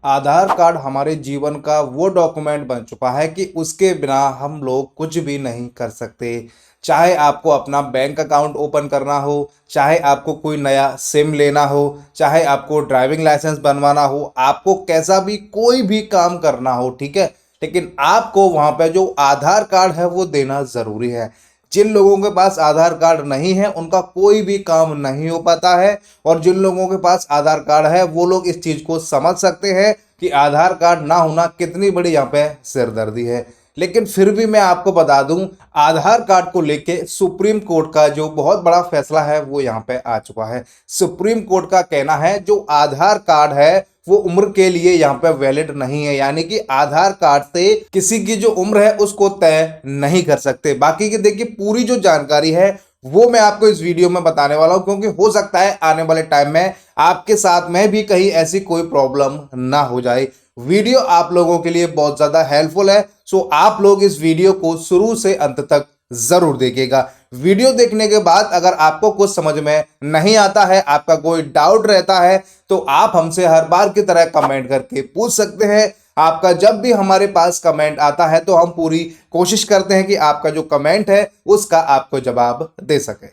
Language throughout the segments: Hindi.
आधार कार्ड हमारे जीवन का वो डॉक्यूमेंट बन चुका है कि उसके बिना हम लोग कुछ भी नहीं कर सकते। चाहे आपको अपना बैंक अकाउंट ओपन करना हो, चाहे आपको कोई नया सिम लेना हो, चाहे आपको ड्राइविंग लाइसेंस बनवाना हो, आपको कैसा भी कोई भी काम करना हो, ठीक है, लेकिन आपको वहाँ पे जो आधार कार्ड है वो देना ज़रूरी है। जिन लोगों के पास आधार कार्ड नहीं है उनका कोई भी काम नहीं हो पाता है, और जिन लोगों के पास आधार कार्ड है वो लोग इस चीज़ को समझ सकते हैं कि आधार कार्ड ना होना कितनी बड़ी यहाँ पे सिरदर्दी है। लेकिन फिर भी मैं आपको बता दूं, आधार कार्ड को लेके सुप्रीम कोर्ट का जो बहुत बड़ा फैसला है वो यहाँ पे आ चुका है। सुप्रीम कोर्ट का कहना है जो आधार कार्ड है वो उम्र के लिए यहाँ पे वैलिड नहीं है, यानी कि आधार कार्ड से किसी की जो उम्र है उसको तय नहीं कर सकते। बाकी की देखिए पूरी जो जानकारी है वो मैं आपको इस वीडियो में बताने वाला हूं, क्योंकि हो सकता है आने वाले टाइम में आपके साथ में भी कहीं ऐसी कोई प्रॉब्लम ना हो जाए। वीडियो आप लोगों के लिए बहुत ज्यादा हेल्पफुल है, सो आप लोग इस वीडियो को शुरू से अंत तक जरूर देखिएगा। वीडियो देखने के बाद अगर आपको कुछ समझ में नहीं आता है, आपका कोई डाउट रहता है, तो आप हमसे हर बार की तरह कमेंट करके पूछ सकते हैं। आपका जब भी हमारे पास कमेंट आता है तो हम पूरी कोशिश करते हैं कि आपका जो कमेंट है उसका आपको जवाब दे सके।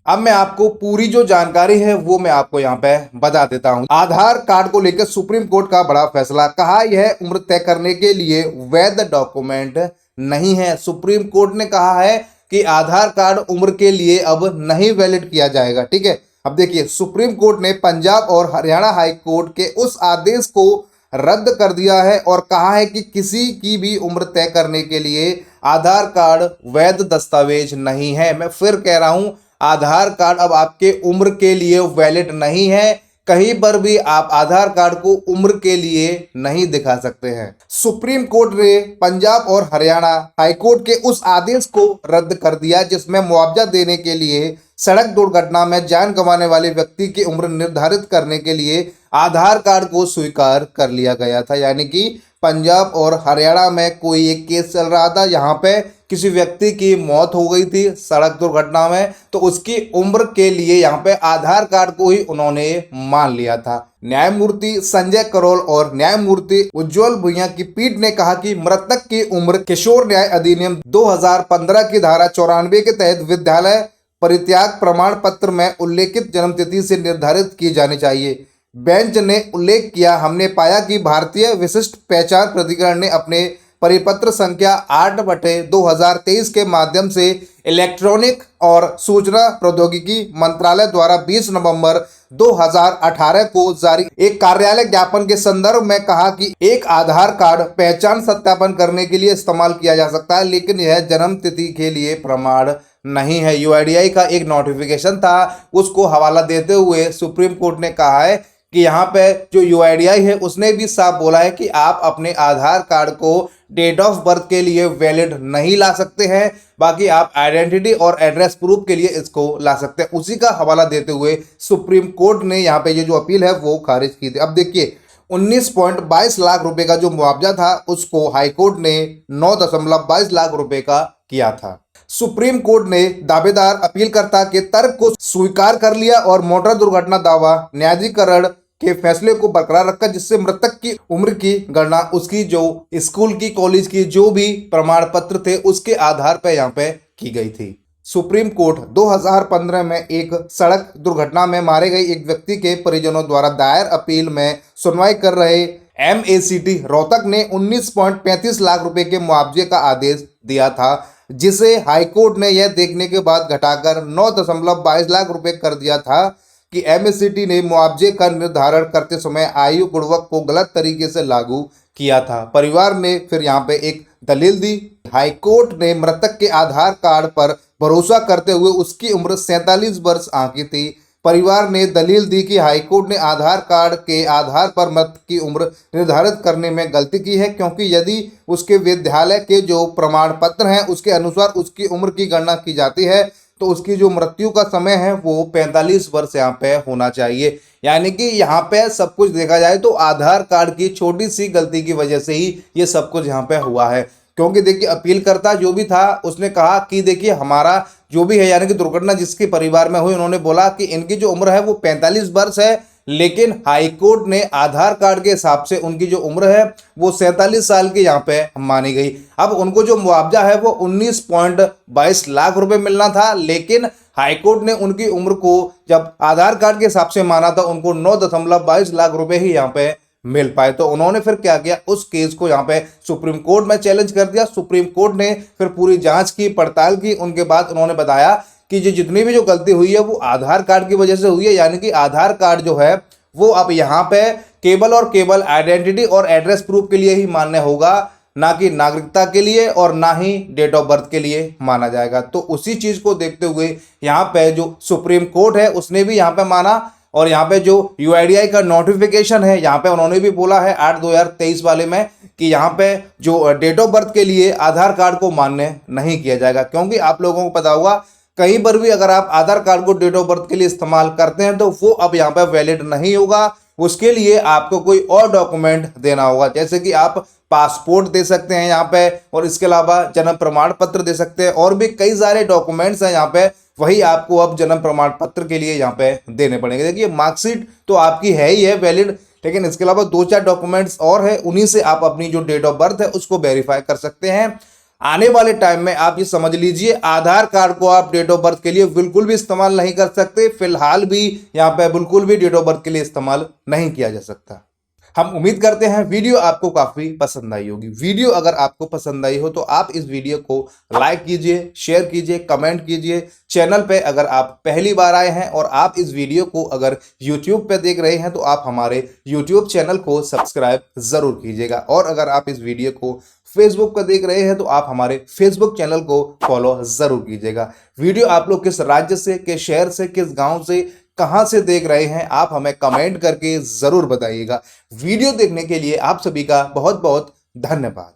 अब मैं आपको पूरी जो जानकारी है वो मैं आपको यहाँ पे बता देता हूँ। आधार कार्ड को लेकर सुप्रीम कोर्ट का बड़ा फैसला, कहा यह उम्र तय करने के लिए वैध डॉक्यूमेंट नहीं है। सुप्रीम कोर्ट ने कहा है कि आधार कार्ड उम्र के लिए अब नहीं वैलिड किया जाएगा, ठीक है। अब देखिए सुप्रीम कोर्ट ने पंजाब और हरियाणा हाई कोर्ट के उस आदेश को रद्द कर दिया है और कहा है कि किसी की भी उम्र तय करने के लिए आधार कार्ड वैध दस्तावेज नहीं है। मैं फिर कह रहा हूं, आधार कार्ड अब आपके उम्र के लिए वैलिड नहीं है। कहीं पर भी आप आधार कार्ड को उम्र के लिए नहीं दिखा सकते हैं। सुप्रीम कोर्ट ने पंजाब और हरियाणा हाईकोर्ट के उस आदेश को रद्द कर दिया जिसमें मुआवजा देने के लिए सड़क दुर्घटना में जान गंवाने वाले व्यक्ति की उम्र निर्धारित करने के लिए आधार कार्ड को स्वीकार कर लिया गया था। यानी कि पंजाब और हरियाणा में कोई एक केस चल रहा था, यहाँ पे किसी व्यक्ति की मौत हो गई थी सड़क दुर्घटना में, तो उसकी उम्र के लिए यहाँ पे आधार कार्ड को ही उन्होंने मान लिया था। न्यायमूर्ति संजय करोल और न्यायमूर्ति उज्जवल भुइयां की पीठ ने कहा कि मृतक की उम्र किशोर न्याय अधिनियम 2015 की धारा 94 के तहत विद्यालय परित्याग प्रमाण पत्र में उल्लेखित जन्मतिथि से निर्धारित की जानी चाहिए। बेंच ने उल्लेख किया, हमने पाया कि भारतीय विशिष्ट पहचान प्राधिकरण ने अपने परिपत्र संख्या 8/2023 के माध्यम से इलेक्ट्रॉनिक और सूचना प्रौद्योगिकी मंत्रालय द्वारा 20 नवंबर 2018 को जारी एक कार्यालय ज्ञापन के संदर्भ में कहा कि एक आधार कार्ड पहचान सत्यापन करने के लिए इस्तेमाल किया जा सकता है, लेकिन यह जन्म तिथि के लिए प्रमाण नहीं है। यूआईडीआई का एक नोटिफिकेशन था, उसको हवाला देते हुए सुप्रीम कोर्ट ने कहा है कि यहाँ पे जो यूआईडीआई है उसने भी साफ बोला है कि आप अपने आधार कार्ड को डेट ऑफ बर्थ के लिए वैलिड नहीं ला सकते हैं, बाकी आप आइडेंटिटी और एड्रेस प्रूफ के लिए इसको ला सकते हैं। उसी का हवाला देते हुए सुप्रीम कोर्ट ने यहाँ पे ये जो अपील है वो खारिज की थी। अब देखिए 19.22 लाख रुपए का जो मुआवजा था उसको हाईकोर्ट ने 9.22 लाख रुपए का किया था। सुप्रीम कोर्ट ने दावेदार अपीलकर्ता के तर्क को स्वीकार कर लिया और मोटर दुर्घटना दावा न्यायाधिकरण के फैसले को बरकरार रखा, जिससे मृतक की उम्र की गणना उसकी जो स्कूल की कॉलेज की जो भी प्रमाण पत्र थे उसके आधार पर यहाँ पे की गई थी। सुप्रीम कोर्ट 2015 में एक सड़क दुर्घटना में मारे गए एक व्यक्ति के परिजनों द्वारा दायर अपील में सुनवाई कर रहे एमएसीटी रोहतक ने 19.35 लाख रुपए के मुआवजे का आदेश दिया था, जिसे हाईकोर्ट ने यह देखने के बाद घटाकर 9.22 लाख रुपए कर दिया था कि एमएससीटी ने मुआवजे का निर्धारण करते समय आयु गुणवक को गलत तरीके से लागू किया था। परिवार ने फिर यहाँ पे एक दलील दी। हाईकोर्ट ने मृतक के आधार कार्ड पर भरोसा करते हुए उसकी उम्र 47 वर्ष आंकी थी। परिवार ने दलील दी कि हाईकोर्ट ने आधार कार्ड के आधार पर मृतक की उम्र निर्धारित करने में गलती की है, क्योंकि यदि उसके विद्यालय के जो प्रमाण पत्र हैं उसके अनुसार उसकी उम्र की गणना की जाती है तो उसकी जो मृत्यु का समय है वो 45 वर्ष यहाँ पे होना चाहिए। यानी कि यहाँ पे सब कुछ देखा जाए तो आधार कार्ड की छोटी सी गलती की वजह से ही ये सब कुछ यहाँ पे हुआ है। क्योंकि देखिए अपीलकर्ता जो भी था उसने कहा कि देखिए हमारा जो भी है यानी कि दुर्घटना जिसके परिवार में हुई, उन्होंने बोला कि इनकी जो उम्र है वो 45 वर्ष है, लेकिन हाई कोर्ट ने आधार कार्ड के हिसाब से उनकी जो उम्र है वो 47 साल की यहाँ पे मानी गई। अब उनको जो मुआवजा है वो 19.22 लाख रुपए मिलना था, लेकिन हाईकोर्ट ने उनकी उम्र को जब आधार कार्ड के हिसाब से माना था उनको 9.22 लाख रुपए ही यहाँ पे मिल पाए। तो उन्होंने फिर क्या किया, उस केस को यहाँ पे सुप्रीम कोर्ट में चैलेंज कर दिया। सुप्रीम कोर्ट ने फिर पूरी जांच की, पड़ताल की, उनके बाद उन्होंने बताया कि जितनी भी जो गलती हुई है वो आधार कार्ड की वजह से हुई है, यानी कि आधार कार्ड जो है वो अब यहाँ पे केवल और केवल आइडेंटिटी और एड्रेस प्रूफ के लिए ही मान्य होगा, ना कि नागरिकता के लिए और ना ही डेट ऑफ बर्थ के लिए माना जाएगा। तो उसी चीज को देखते हुए यहाँ पे जो सुप्रीम कोर्ट है उसने भी यहाँ पे माना, और यहाँ पे जो यूआईडीआई का नोटिफिकेशन है यहाँ पे उन्होंने भी बोला है 8/2023 वाले में कि यहाँ पे जो डेट ऑफ बर्थ के लिए आधार कार्ड को मान्य नहीं किया जाएगा। क्योंकि आप लोगों को पता होगा कहीं पर भी अगर आप आधार कार्ड को डेट ऑफ बर्थ के लिए इस्तेमाल करते हैं तो वो अब यहाँ पे वैलिड नहीं होगा। उसके लिए आपको कोई और डॉक्यूमेंट देना होगा, जैसे कि आप पासपोर्ट दे सकते हैं यहाँ पे, और इसके अलावा जन्म प्रमाण पत्र दे सकते हैं, और भी कई सारे डॉक्यूमेंट्स हैं यहाँ पे, वही आपको अब जन्म प्रमाण पत्र के लिए यहाँ पे देने पड़ेंगे। देखिए मार्कशीट तो आपकी है ही है वैलिड, लेकिन इसके अलावा 2-4 डॉक्यूमेंट्स और है, उन्हीं से आप अपनी जो डेट ऑफ बर्थ है उसको वेरीफाई कर सकते हैं। आने वाले टाइम में आप ये समझ लीजिए आधार कार्ड को आप डेट ऑफ बर्थ के लिए बिल्कुल भी इस्तेमाल नहीं कर सकते। फिलहाल भी यहाँ पे बिल्कुल भी डेट ऑफ बर्थ के लिए इस्तेमाल नहीं किया जा सकता। हम उम्मीद करते हैं वीडियो आपको काफी पसंद आई होगी। वीडियो अगर आपको पसंद आई हो तो आप इस वीडियो को लाइक कीजिए, शेयर कीजिए, कमेंट कीजिए। चैनल पे अगर आप पहली बार आए हैं और आप इस वीडियो को अगर YouTube पे देख रहे हैं तो आप हमारे YouTube चैनल को सब्सक्राइब जरूर कीजिएगा, और अगर आप इस वीडियो को फेसबुक पर देख रहे हैं तो आप हमारे फेसबुक चैनल को फॉलो जरूर कीजिएगा। वीडियो आप लोग किस राज्य से, किस शहर से, किस गांव से, कहां से देख रहे हैं आप हमें कमेंट करके जरूर बताइएगा। वीडियो देखने के लिए आप सभी का बहुत बहुत धन्यवाद।